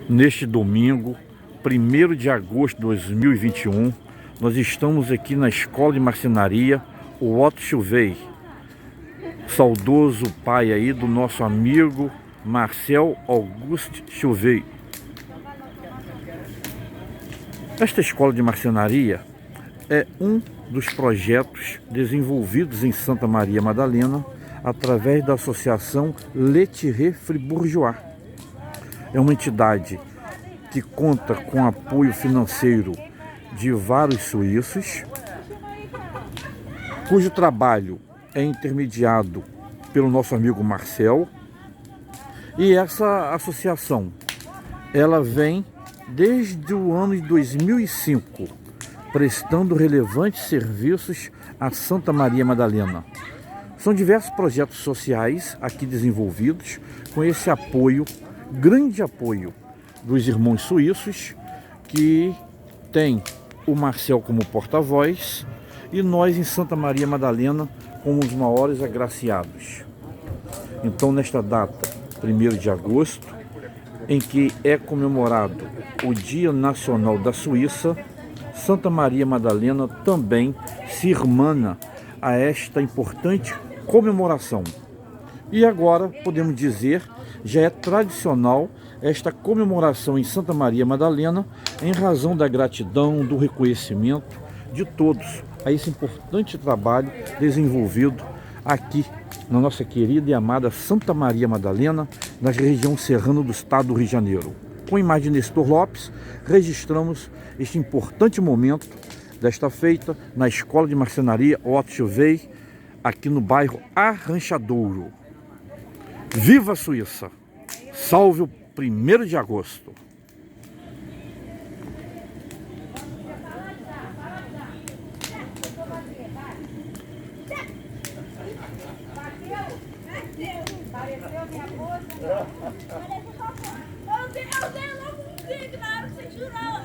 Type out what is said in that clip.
Neste domingo, 1º de agosto de 2021, nós estamos aqui na Escola de Marcenaria, o Otto Chuvei, saudoso pai aí do nosso amigo Marcel Auguste Chuvei. Esta Escola de Marcenaria é um dos projetos desenvolvidos em Santa Maria Madalena através da Associação Le Tiré Fribourgeois. É uma entidade que conta com apoio financeiro de vários suíços, cujo trabalho é intermediado pelo nosso amigo Marcel. E essa associação, ela vem desde o ano de 2005, prestando relevantes serviços a Santa Maria Madalena. São diversos projetos sociais aqui desenvolvidos com esse apoio, grande apoio dos irmãos suíços, que tem o Marcel como porta-voz e nós em Santa Maria Madalena como os maiores agraciados. Então, nesta data, 1º de agosto, em que é comemorado o Dia Nacional da Suíça, Santa Maria Madalena também se irmana a esta importante comemoração. E agora, podemos dizer, já é tradicional esta comemoração em Santa Maria Madalena em razão da gratidão, do reconhecimento de todos a esse importante trabalho desenvolvido aqui na nossa querida e amada Santa Maria Madalena, na região serrana do estado do Rio de Janeiro. Com a imagem de Nestor Lopes, registramos este importante momento desta feita na Escola de Marcenaria Otto Chuvei, aqui no bairro Arranchadouro. Viva a Suíça! Salve o 1º de agosto! Pareceu minha bolsa. Eu dei logo um clique na hora que você jurou.